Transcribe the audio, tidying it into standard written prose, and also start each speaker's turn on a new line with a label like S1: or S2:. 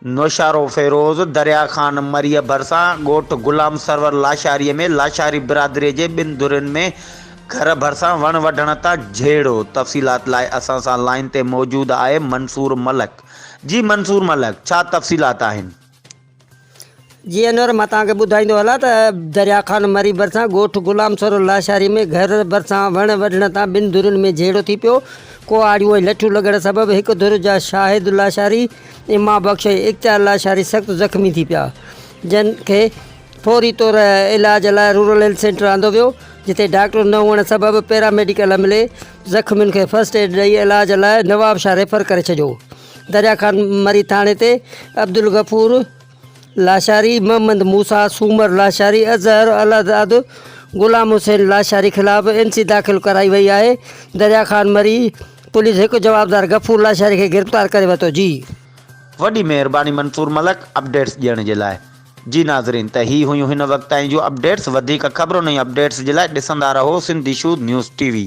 S1: नौशारो फेरोज़ दरिया खान मरीअ भरिसां ॻोठ गुलाम सरवर लाशारी में लाशारी बिरादरी जे ॿिनि धुरियुनि में घर भरिसां वण वढण तां झेड़ो। तफ़सीलात लाइ असां सां लाइन ते मौजूदु आहे मंसूर मलक। जी मंसूर मलक, छा तफ़सीलात आहिनि?
S2: जी अनवर, मां तव्हांखे ॿुधाईंदो हलां त दरिया खान मरी भरिसां ॻोठ गुलाम सरो लाशारी में घर भरिसां वण वढण तां ॿिनि धुरियुनि में झेड़ो थी पियो। कुआड़ियूं ऐं लठियूं लॻण सबबि हिकु धुर जा शाहिद लाशारी ऐं मां बख़्श इख़्तियार लाशारी सख़्तु ज़ख़्मी थी पिया, जिन खे फौरी तौर इलाज लाइ रूरल हेल्थ सेंटर आंदो वियो, जिते डॉक्टर न हुअण सबबि पैरामेडिकल अमले ज़ख़्मियुनि खे फर्स्ट एड ॾेई इलाज लाइ नवाबशाह रेफर करे छॾियो। दरिया खान मरी थाणे ते अब्दुल गफ़ूर लाशारी, मोहम्मद मूसा, सूमर लाशारी, अज़हर अलादाद, गुलाम हुसैन लाशारी ख़िलाफ़ NC दाख़िल कराई वई आहे। दरिया खान मरी पुलिस हिकु जवाबदार गफ़ूर लाशारी खे गिरफ़्तार करे वरितो। जी
S1: वॾी महिरबानी मंसूर मलक अपडेट्स ॾियण जे लाइ। जी नाज़रीन, त ही हुयूं हिन वक़्त ताईं जूं अपडेट्स। वधीक ख़बरुनि ऐं अपडेट्स जे लाइ ॾिसंदा रहो सिंधी शूध न्यूज़ TV।